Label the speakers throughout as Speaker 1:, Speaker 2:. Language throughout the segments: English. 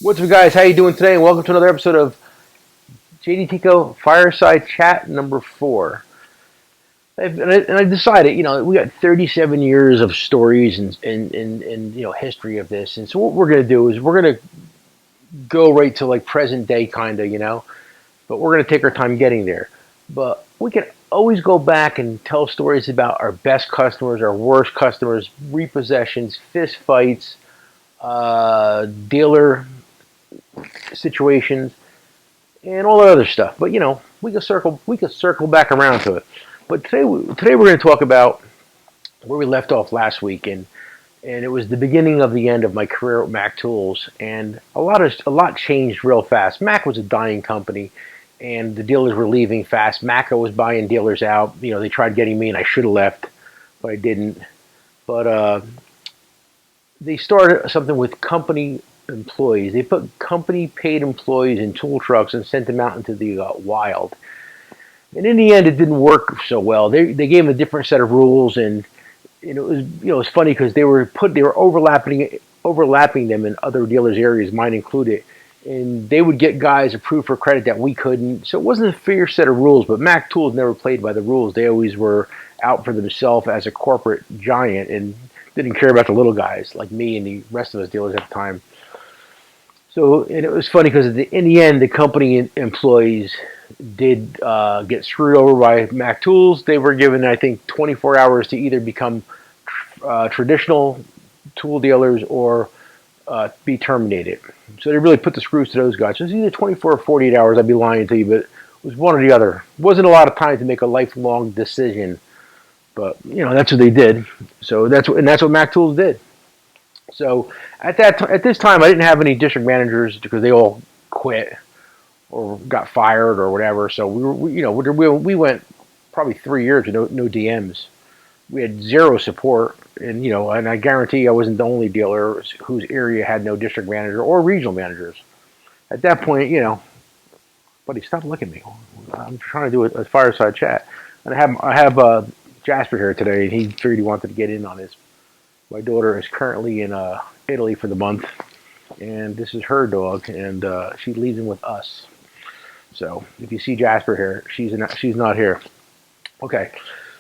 Speaker 1: What's up, guys? How you doing today? And welcome to another episode of JDTCo Fireside Chat number 4. And I decided, we got 37 years of stories and history of this. And so what we're going to do is we're going to go right to like present day kind of, but we're going to take our time getting there. But we can always go back and tell stories about our best customers, our worst customers, repossessions, fist fights, dealer situations, and all that other stuff. But we could circle back around to it. But today we're going to talk about where we left off last week, and it was the beginning of the end of my career at Mac Tools, and a lot changed real fast. Mac was a dying company, and the dealers were leaving fast. Mac was buying dealers out. They tried getting me, and I should have left, but I didn't. But they started something with company employees. They put company paid employees in tool trucks and sent them out into the wild. And in the end, it didn't work so well. They gave them a different set of rules, and it was funny because they were overlapping them in other dealers' areas, mine included, and they would get guys approved for credit that we couldn't. So it wasn't a fair set of rules. But Mac Tools never played by the rules. They always were out for themselves as a corporate giant and didn't care about the little guys like me and the rest of us dealers at the time. So, and it was funny because in the end, the company employees did get screwed over by Mac Tools. They were given, I think, 24 hours to either become traditional tool dealers or be terminated. So they really put the screws to those guys. So it was either 24 or 48 hours. I'd be lying to you, but it was one or the other. It wasn't a lot of time to make a lifelong decision, but that's what they did. So that's what Mac Tools did. So at this time, I didn't have any district managers because they all quit or got fired or whatever. So we went probably 3 years with no DMs. We had zero support, and I guarantee I wasn't the only dealer whose area had no district manager or regional managers. At that point, buddy, stop looking at me. I'm trying to do a fireside chat, and I have Jasper here today, and he figured he wanted to get in on this. My daughter is currently in Italy for the month, and this is her dog, and she leaves him with us. So if you see Jasper here, she's not here. Okay,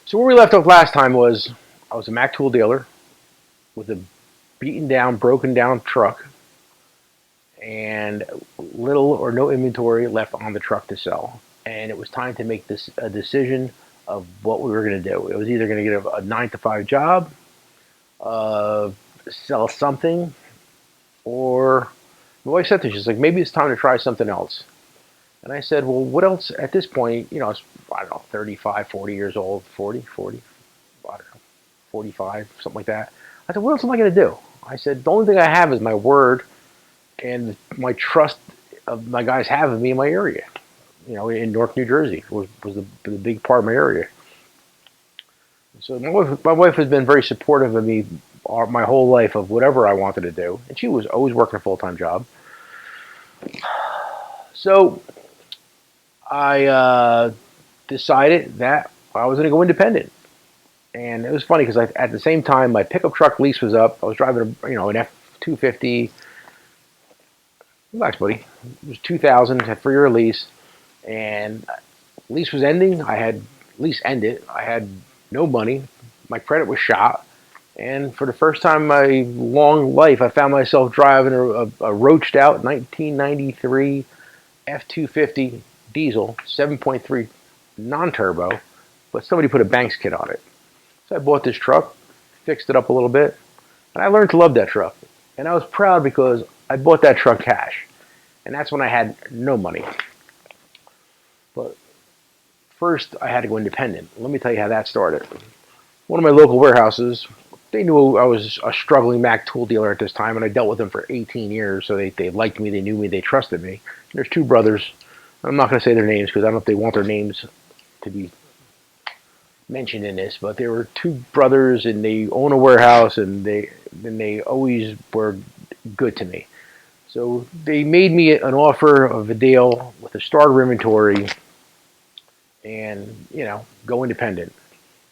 Speaker 1: so where we left off last time was I was a Mac Tool dealer with a beaten down, broken down truck, and little or no inventory left on the truck to sell. And it was time to make a decision of what we were going to do. It was either going to get a 9-to-5 job, sell something, or my wife said to me, she's like, maybe it's time to try something else. And I said, well, what else at this point? I don't know, 35, 40 years old, 40, I don't know, 45, something like that. I said, what else am I going to do? I said, the only thing I have is my word and my trust of my guys have of me in my area. In Newark, New Jersey was the big part of my area. So my wife has been very supportive of me my whole life of whatever I wanted to do, and she was always working a full-time job. So I decided that I was going to go independent, and it was funny because at the same time my pickup truck lease was up. I was driving an F-250. Relax, buddy. It was 2000, had 3-year lease, and lease was ending. Lease ended. I had no money. My credit was shot. And for the first time in my long life, I found myself driving a roached out 1993 F-250 diesel, 7.3 non-turbo, but somebody put a Banks kit on it. So I bought this truck, fixed it up a little bit, and I learned to love that truck. And I was proud because I bought that truck cash. And that's when I had no money. But first, I had to go independent. Let me tell you how that started. One of my local warehouses, they knew I was a struggling Mac tool dealer at this time, and I dealt with them for 18 years, so they liked me, they knew me, they trusted me. And there's 2 brothers. I'm not going to say their names because I don't know if they want their names to be mentioned in this, but there were 2 brothers, and they own a warehouse, and they always were good to me. So they made me an offer of a deal with a starter inventory and, go independent.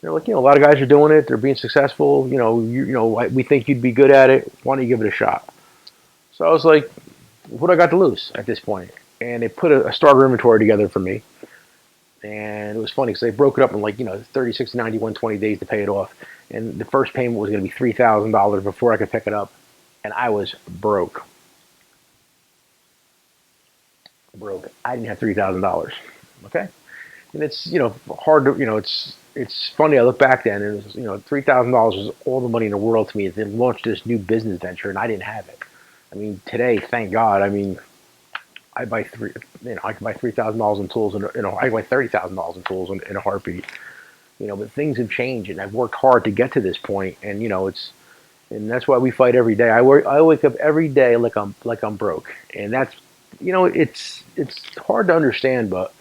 Speaker 1: They're like, a lot of guys are doing it. They're being successful. We think you'd be good at it. Why don't you give it a shot? So I was like, what I got to lose at this point? And they put a starter inventory together for me. And it was funny because they broke it up in 30, 60, 90, 120 days to pay it off. And the first payment was going to be $3,000 before I could pick it up. And I was broke. I didn't have $3,000. Okay. And it's, hard to, it's funny. I look back then and it was, $3,000 was all the money in the world to me. They launched this new business venture and I didn't have it. I mean, today, thank God. I mean, I buy I can buy $3,000 in tools, and I can buy $30,000 in tools in a heartbeat. But things have changed, and I've worked hard to get to this point, and and that's why we fight every day. I wake up every day like I'm broke, and that's, it's hard to understand, but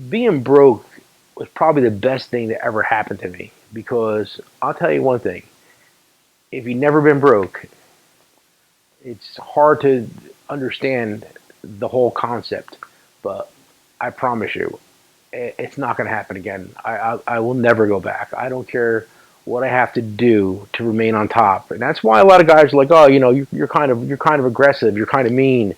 Speaker 1: being broke was probably the best thing that ever happened to me because I'll tell you one thing: if you've never been broke, it's hard to understand the whole concept, but I promise you, it's not going to happen again. I will never go back. I don't care what I have to do to remain on top, and that's why a lot of guys are like, oh, you're kind of aggressive, you're kind of mean.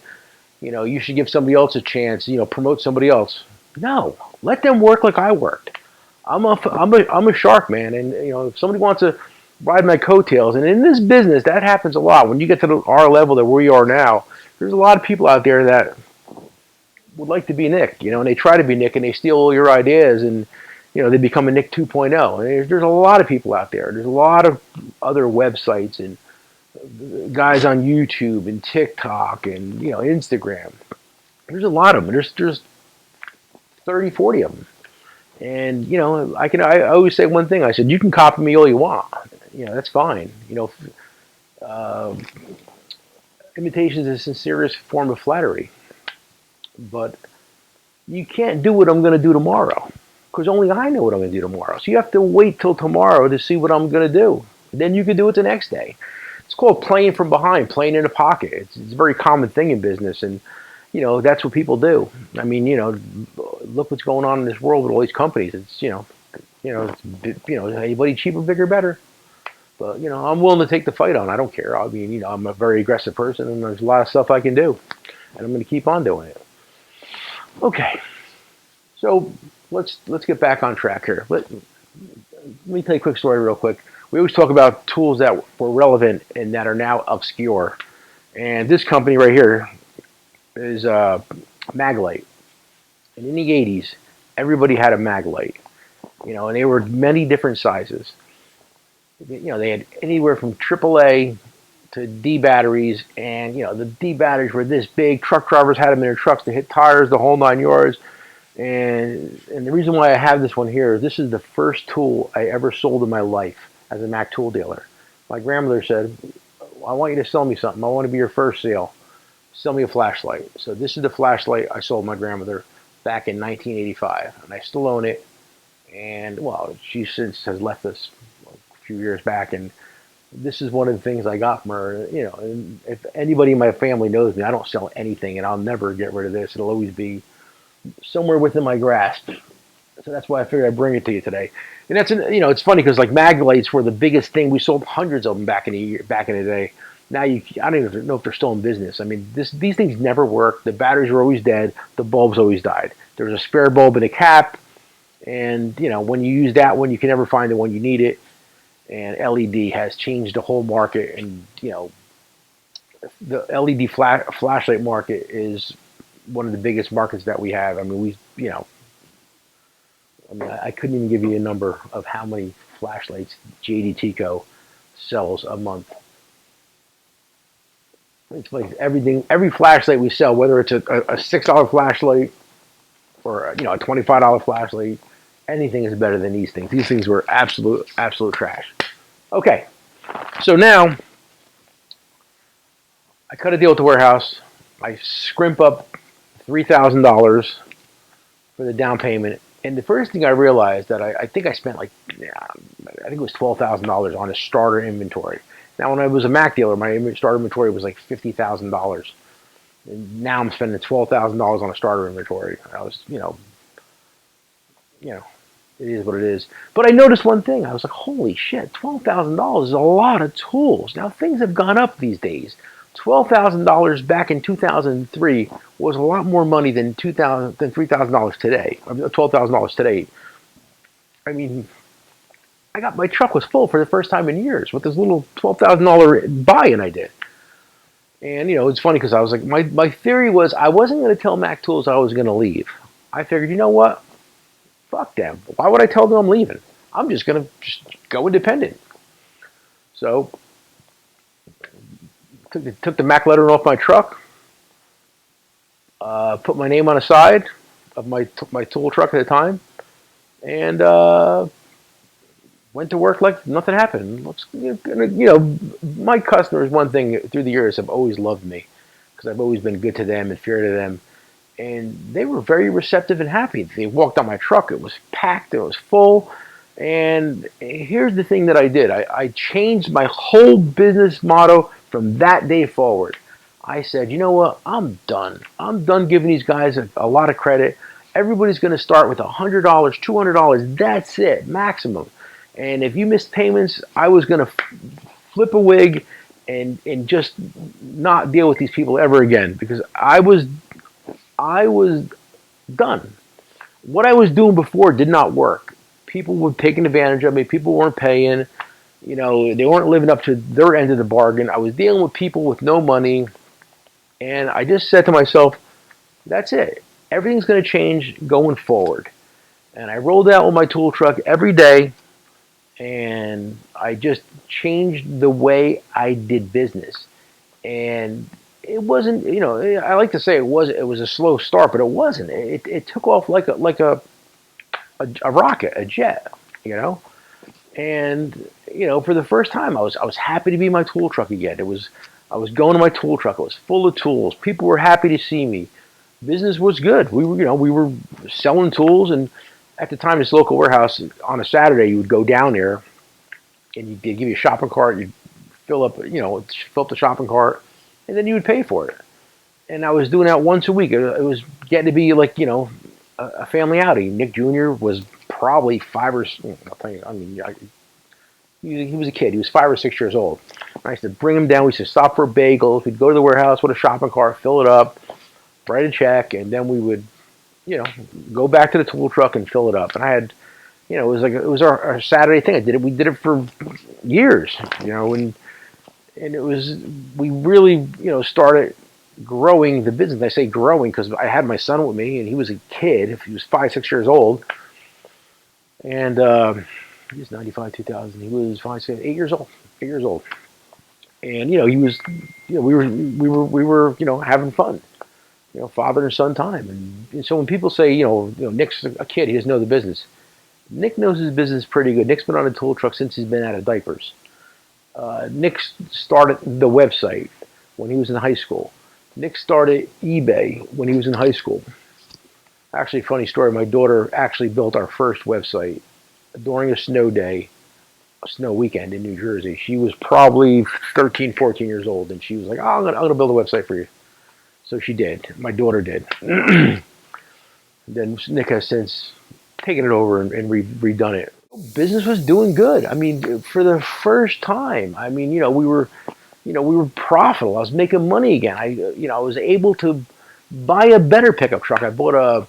Speaker 1: You should give somebody else a chance. Promote somebody else. No, let them work like I worked. I'm a shark, man, and if somebody wants to ride my coattails, and in this business that happens a lot. When you get to our level that we are now, there's a lot of people out there that would like to be Nick, and they try to be Nick and they steal all your ideas and they become a Nick 2.0. And there's a lot of people out there. There's a lot of other websites and guys on YouTube and TikTok and Instagram. There's a lot of them. There's 30, 40 of them. And I always say one thing. I said, you can copy me all you want. That's fine. Uh, imitation is the sincerest form of flattery. But you can't do what I'm going to do tomorrow because only I know what I'm going to do tomorrow. So you have to wait till tomorrow to see what I'm going to do. Then you can do it the next day. It's called playing from behind, playing in a pocket. It's a very common thing in business, and that's what people do. I mean, look what's going on in this world with all these companies. It's anybody cheaper, bigger, better. But I'm willing to take the fight on. I don't care. I mean, I'm a very aggressive person, and there's a lot of stuff I can do, and I'm going to keep on doing it. Okay, so let's get back on track here. Let me tell you a quick story real quick. We always talk about tools that were relevant and that are now obscure. And this company right here is Maglite. And in the 80s, everybody had a Maglite. And they were many different sizes. They had anywhere from AAA to D batteries, and the D batteries were this big. Truck drivers had them in their trucks to hit tires, the whole 9 yards. And the reason why I have this one here is this is the first tool I ever sold in my life as a Mac tool dealer. My grandmother said, I want you to sell me something. I want to be your first sale. Sell me a flashlight. So this is the flashlight I sold my grandmother back in 1985, and I still own it. And well, she since has left us a few years back, and this is one of the things I got from her. And if anybody in my family knows me, I don't sell anything, and I'll never get rid of this. It'll always be somewhere within my grasp. So that's why I figured I'd bring it to you today. And that's it's funny because like Maglites were the biggest thing. We sold hundreds of them back in the day. Now I don't even know if they're still in business. I mean, these things never worked. The batteries were always dead. The bulbs always died. There was a spare bulb in a cap, and when you use that one, you can never find the one you need it. And LED has changed the whole market, and the LED flashlight market is one of the biggest markets that we have. I mean, I couldn't even give you a number of how many flashlights JDTCo sells a month. It's like every flashlight we sell, whether it's a $6 flashlight or a $25 flashlight, anything is better than these things. These things were absolute trash. Okay, so now I cut a deal at the warehouse. I scrimp up $3,000 for the down payment. And the first thing I realized that I think I spent I think it was $12,000 on a starter inventory. Now, when I was a Mac dealer, my starter inventory was like $50,000. And now I'm spending $12,000 on a starter inventory. I was, it is what it is. But I noticed one thing. I was like, holy shit, $12,000 is a lot of tools. Now, things have gone up these days. $12,000 back in 2003 was a lot more money than $3,000 today. I mean, $12,000 today. I mean, my truck was full for the first time in years with this little $12,000 buy-in I did. And it's funny because I was like, my theory was I wasn't going to tell Mac Tools I was going to leave. I figured, you know what? Fuck them. Why would I tell them I'm leaving? I'm just going to just go independent. So took the Mac lettering off my truck, put my name on the side of my tool truck at the time, and went to work like nothing happened. My customers, one thing through the years, have always loved me because I've always been good to them and fair to them. And they were very receptive and happy. They walked on my truck. It was packed. It was full. And here's the thing that I did. I changed my whole business motto from that day forward. I said, you know what? I'm done. I'm done giving these guys a lot of credit. Everybody's going to start with $100, $200. That's it, maximum. And if you missed payments, I was going to flip a wig and just not deal with these people ever again because I was done. What I was doing before did not work. People were taking advantage of me. People weren't paying. They weren't living up to their end of the bargain. I was dealing with people with no money. And I just said to myself, that's it. Everything's going to change going forward. And I rolled out with my tool truck every day. And I just changed the way I did business. And it wasn't, I like to say it was a slow start, but it wasn't. It took off like a rocket, a jet, And for the first time, I was happy to be my tool truck again. I was going to my tool truck. It was full of tools. People were happy to see me. Business was good. We were selling tools, and at the time, this local warehouse on a Saturday, you would go down there, and they'd give you a shopping cart. You'd fill up the shopping cart, and then you would pay for it. And I was doing that once a week. It was getting to be like a family outing. Nick Jr. was probably 5 or I'll tell you. I mean, he was a kid. He was 5 or 6 years old. I used to bring him down. We used to stop for bagels. We'd go to the warehouse with a shopping cart, fill it up, write a check, and then we would go back to the tool truck and fill it up. And I had, it was our Saturday thing. We did it for years, and we really, started growing the business. I say growing because I had my son with me, and he was a kid. He was 5, 6 years old, and he was 95, 2000. He was 5, 6, 8 years old. 8 years old, and he was, we were, having fun. Father and son time. And so when people say, Nick's a kid, he doesn't know the business. Nick knows his business pretty good. Nick's been on a tool truck since he's been out of diapers. Nick started the website when he was in high school. Nick started eBay when he was in high school. Actually, funny story, my daughter actually built our first website during a snow day, a snow weekend in New Jersey. She was probably 13, 14 years old, and she was like, I'm gonna build a website for you. So she did. My daughter did. Then Nick has since taken it over and redone it. Business was doing good. I mean, for the first time. I mean, we were profitable. I was making money again. I was able to buy a better pickup truck. I got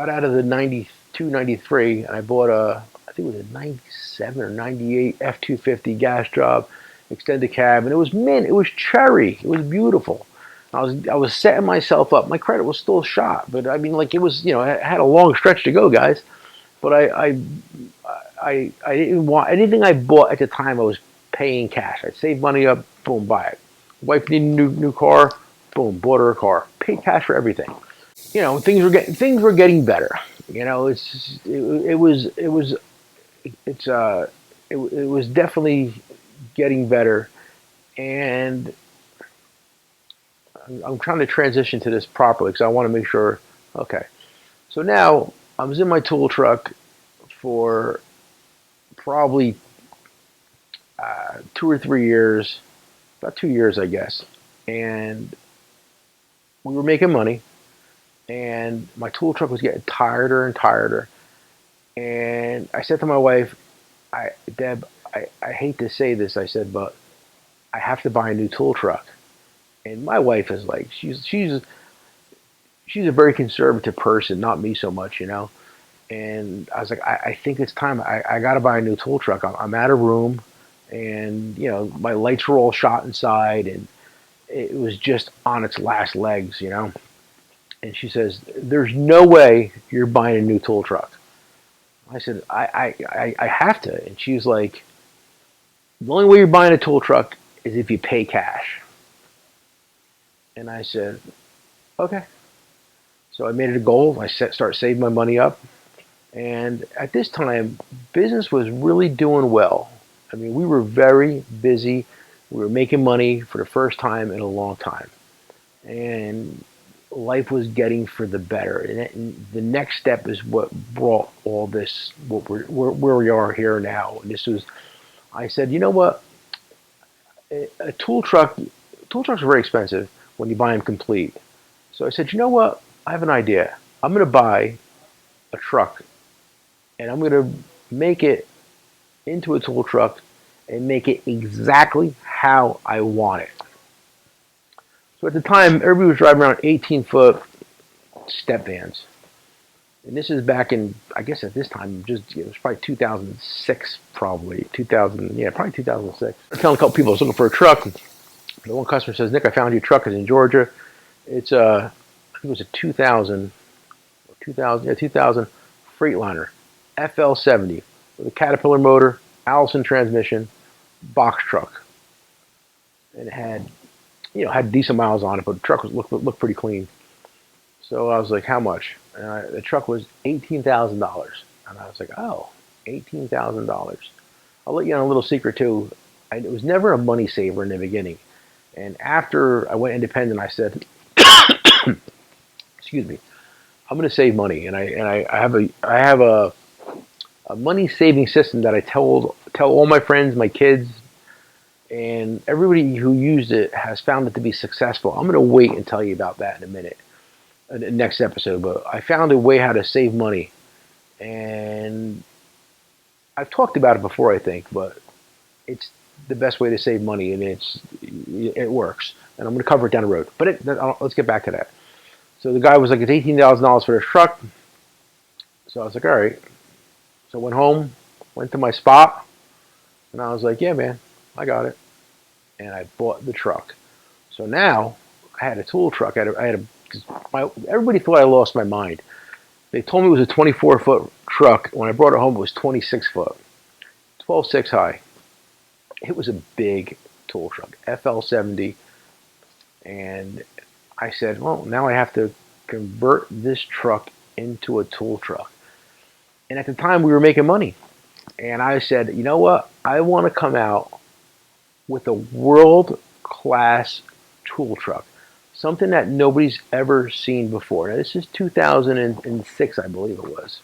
Speaker 1: out of the 92, 93, and I bought I think it was a 97 or 98 F-250 gas job, extended cab, and it was mint. It was cherry. It was beautiful. I was setting myself up. My credit was still shot, but I mean, it was, I had a long stretch to go, guys. But I didn't want anything I bought at the time. I was paying cash. I'd save money up, boom, buy it. Wife needed a new car, boom, bought her a car. Paid cash for everything. Things were getting better. It was definitely getting better, and I'm trying to transition to this properly because I want to make sure. Okay, so now I was in my tool truck for probably 2 or 3 years, about 2 years, I guess, and we were making money, and my tool truck was getting tireder and tireder, and I said to my wife, Deb, I hate to say this, I said, but I have to buy a new tool truck. And my wife is like, she's a very conservative person, not me so much, And I was like, I think it's time. I got to buy a new tool truck. I'm out of room, and my lights were all shot inside, and it was just on its last legs. And she says, "There's no way you're buying a new tool truck." I said, I have to. And she's like, "The only way you're buying a tool truck is if you pay cash." And I said, "Okay." So I made it a goal. Start saving my money up. And at this time, business was really doing well. I mean, we were very busy. We were making money for the first time in a long time. And life was getting for the better. And the next step is what brought all this, where we are here now. And this was, I said, you know what? A tool trucks are very expensive when you buy them complete. So I said, you know what? I have an idea. I'm going to buy a truck and I'm going to make it into a tool truck and make it exactly how I want it. So at the time, everybody was driving around 18-foot step vans. And this is back in, I guess at this time, it was probably 2006, probably. 2000, yeah, probably 2006. I was telling a couple people I was looking for a truck. The one customer says, "Nick, I found you a truck. It's in Georgia. It's I think it was a 2000 Freightliner FL70 with a Caterpillar motor, Allison transmission, box truck, and it had decent miles on it, but the truck looked pretty clean." So I was like, "How much?" And the truck was $18,000, and I was like, "Oh, $18,000." I'll let you on a little secret too. It was never a money saver in the beginning, and after I went independent, I said, "Excuse me, I'm going to save money," and I have a money saving system that I tell all my friends, my kids, and everybody who used it has found it to be successful. I'm going to wait and tell you about that in a minute, in the next episode. But I found a way how to save money, and I've talked about it before, I think, but it's the best way to save money, and it works. And I'm going to cover it down the road. But let's get back to that. So the guy was like, "It's $18,000 for this truck." So I was like, "All right." So I went home, went to my spot, and I was like, "Yeah, man, I got it." And I bought the truck. So now I had a tool truck. Everybody thought I lost my mind. They told me it was a 24-foot truck. When I brought it home, it was 26 foot, 12.6 high. It was a big tool truck, FL70. And I said, well, now I have to convert this truck into a tool truck. And at the time, we were making money. And I said, you know what? I want to come out with a world-class tool truck, something that nobody's ever seen before. Now, this is 2006, I believe it was.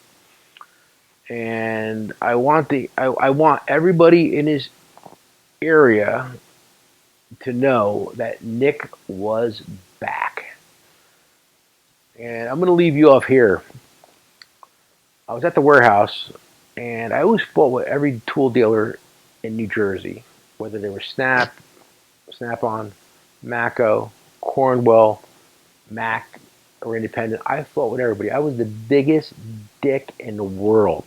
Speaker 1: And I want everybody in this area to know that Nick was back. And I'm going to leave you off here. I was at the warehouse, and I always fought with every tool dealer in New Jersey, whether they were Snap-on, Matco, Cornwell, Mac, or Independent. I fought with everybody. I was the biggest dick in the world.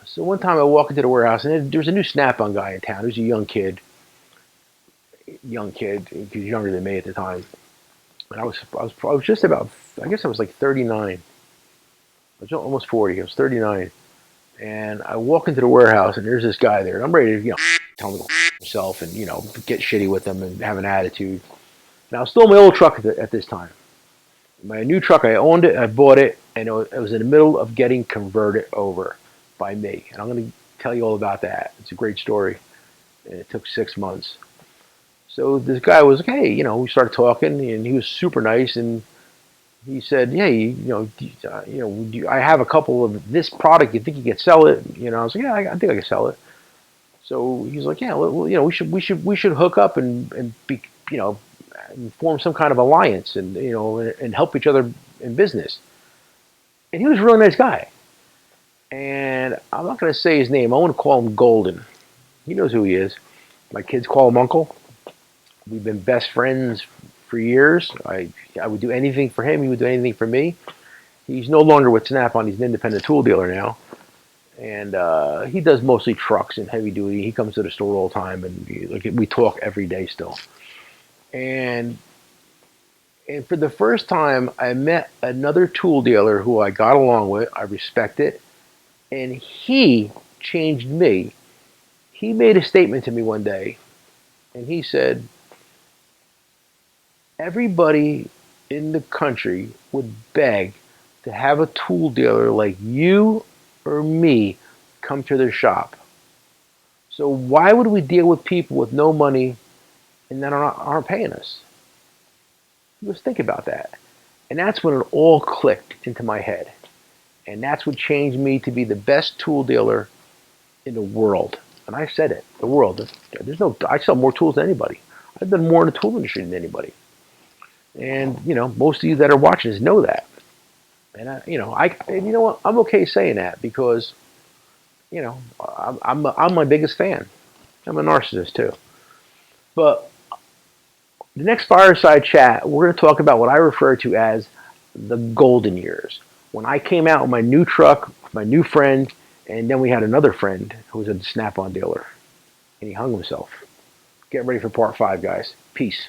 Speaker 1: So one time I walk into the warehouse, and there's a new Snap-on guy in town. He was a young kid. He was younger than me at the time. And I was just about, I guess I was like 39. I was almost 40. I was 39. And I walk into the warehouse, and there's this guy there. And I'm ready to, tell him to himself and, get shitty with him and have an attitude. And I was still in my old truck at this time. My new truck, I owned it, I bought it, and it was in the middle of getting converted over by me. And I'm going to tell you all about that. It's a great story. And it took 6 months. So this guy was like, hey, we started talking, and he was super nice, and he said, hey, I have a couple of this product. You think you could sell it? I was like, yeah, I think I can sell it. So he's like, yeah, well, we should hook up and be, and form some kind of alliance and help each other in business. And he was a really nice guy. And I'm not going to say his name. I want to call him Golden. He knows who he is. My kids call him Uncle. We've been best friends for years. I would do anything for him. He would do anything for me. He's no longer with Snap-on. He's an independent tool dealer now. And he does mostly trucks and heavy duty. He comes to the store all the time, and we talk every day still. And for the first time, I met another tool dealer who I got along with. I respect it, and he changed me. He made a statement to me one day, and he said, "Everybody in the country would beg to have a tool dealer like you or me come to their shop. So why would we deal with people with no money and that aren't paying us?" Let's think about that. And that's when it all clicked into my head. And that's what changed me to be the best tool dealer in the world. And I said it, the world. I sell more tools than anybody. I've done more in the tool industry than anybody. And most of you that are watching this know that. And you know what? I'm okay saying that because I'm my biggest fan. I'm a narcissist too. But the next fireside chat, we're going to talk about what I refer to as the golden years. When I came out with my new truck, my new friend, and then we had another friend who was a Snap-on dealer, and he hung himself. Get ready for part 5, guys. Peace.